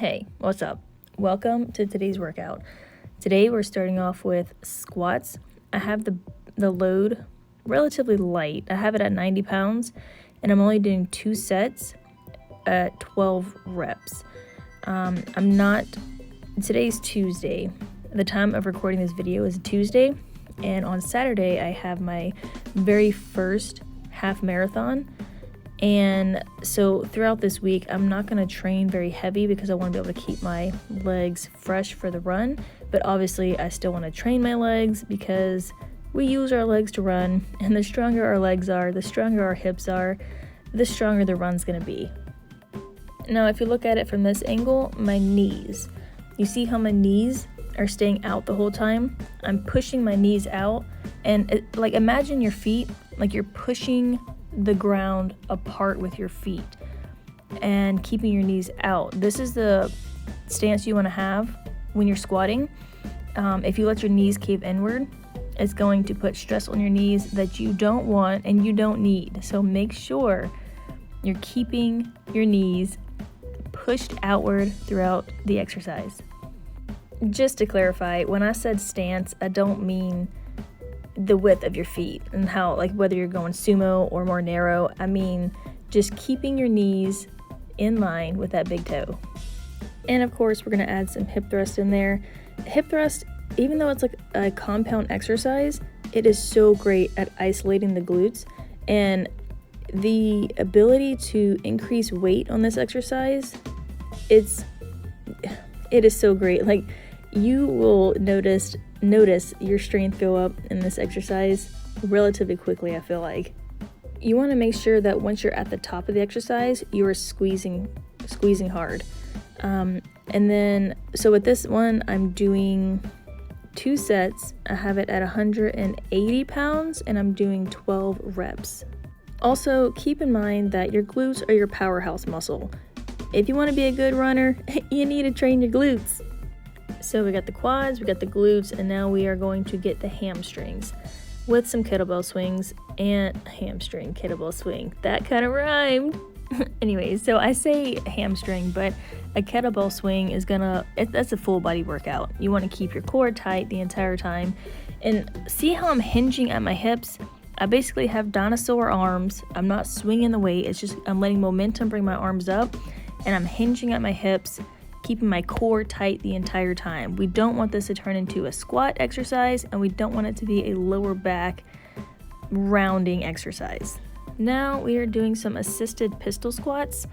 Hey, what's up? Welcome to today's workout. Today we're starting off with squats. I have the load relatively light. I have it at 90 pounds and I'm only doing 2 sets at 12 reps. Today's Tuesday. The time of recording this video is Tuesday, and on Saturday I have my very first half marathon. And so throughout this week, I'm not going to train very heavy because I want to be able to keep my legs fresh for the run. But obviously, I still want to train my legs because we use our legs to run. And the stronger our legs are, the stronger our hips are, the stronger the run's going to be. Now, if you look at it from this angle, my knees. You see how my knees are staying out the whole time? I'm pushing my knees out. And imagine your feet, like you're pushing the ground apart with your feet and keeping your knees out. This is the stance you want to have when you're squatting. If you let your knees cave inward, it's going to put stress on your knees that you don't want and you don't need. So make sure you're keeping your knees pushed outward throughout the exercise. Just to clarify, when I said stance, I don't mean the width of your feet and how, whether you're going sumo or more narrow. I mean just keeping your knees in line with that big toe. And of course, we're going to add some hip thrust in there. Hip thrust, even though it's like a compound exercise, it is so great at isolating the glutes, and the ability to increase weight on this exercise, it is so great. You will notice your strength go up in this exercise relatively quickly. I feel like you want to make sure that once you're at the top of the exercise, you are squeezing hard. And then, so with this one, I'm doing 2 sets. I have it at 180 pounds and I'm doing 12 reps. Also, keep in mind that your glutes are your powerhouse muscle. If you want to be a good runner, you need to train your glutes. So we got the quads, we got the glutes, and now we are going to get the hamstrings with some kettlebell swings and kettlebell swing. That kind of rhymed. Anyways, so I say hamstring, but a kettlebell swing is that's a full body workout. You want to keep your core tight the entire time. And see how I'm hinging at my hips? I basically have dinosaur arms. I'm not swinging the weight. It's just I'm letting momentum bring my arms up, and I'm hinging at my hips, keeping my core tight the entire time. We don't want this to turn into a squat exercise, and we don't want it to be a lower back rounding exercise. Now we are doing some assisted pistol squats.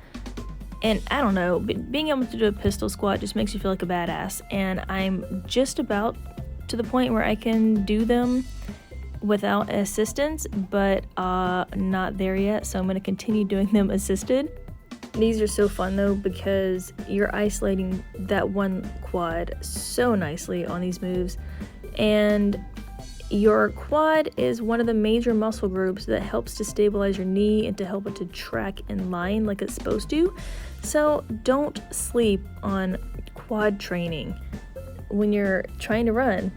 And I don't know, being able to do a pistol squat just makes you feel like a badass. And I'm just about to the point where I can do them without assistance, but not there yet. So I'm going to continue doing them assisted. These are so fun though, because you're isolating that one quad so nicely on these moves, and your quad is one of the major muscle groups that helps to stabilize your knee and to help it to track in line like it's supposed to. So don't sleep on quad training when you're trying to run.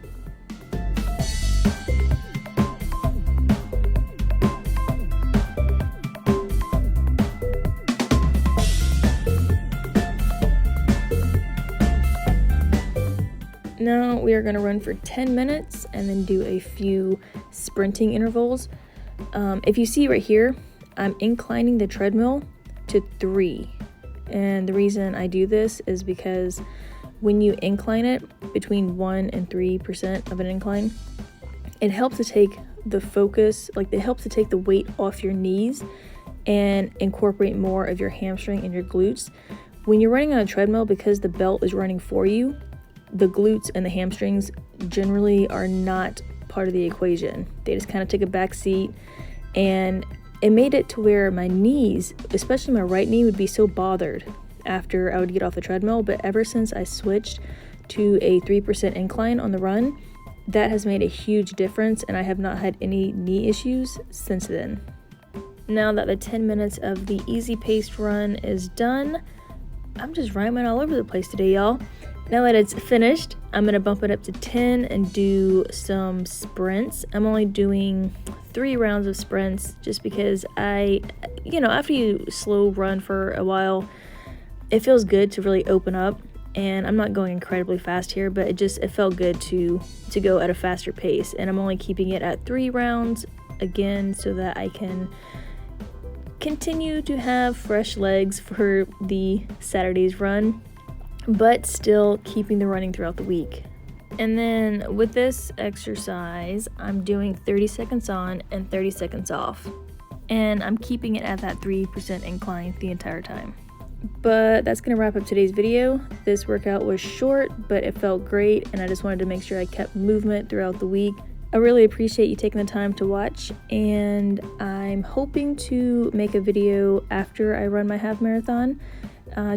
Now we are going to run for 10 minutes and then do a few sprinting intervals. If you see right here, I'm inclining the treadmill to 3. And the reason I do this is because when you incline it between 1 and 3% of an incline, it helps to take the focus, it helps to take the weight off your knees and incorporate more of your hamstring and your glutes. When you're running on a treadmill, because the belt is running for you, the glutes and the hamstrings generally are not part of the equation. They just kind of take a back seat, and it made it to where my knees, especially my right knee, would be so bothered after I would get off the treadmill. But ever since I switched to a 3% incline on the run, that has made a huge difference, and I have not had any knee issues since then. Now that the 10 minutes of the easy paced run is done, I'm just rhyming all over the place today, y'all. Now that it's finished, I'm going to bump it up to 10 and do some sprints. I'm only doing 3 rounds of sprints just because after you slow run for a while, it feels good to really open up, and I'm not going incredibly fast here, but it felt good to go at a faster pace. And I'm only keeping it at 3 rounds again so that I can continue to have fresh legs for the Saturday's run, but still keeping the running throughout the week. And then with this exercise, I'm doing 30 seconds on and 30 seconds off. And I'm keeping it at that 3% incline the entire time. But that's going to wrap up today's video. This workout was short, but it felt great, and I just wanted to make sure I kept movement throughout the week. I really appreciate you taking the time to watch, and I'm hoping to make a video after I run my half marathon,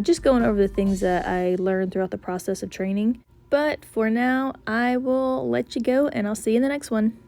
just going over the things that I learned throughout the process of training. But for now, I will let you go, and I'll see you in the next one.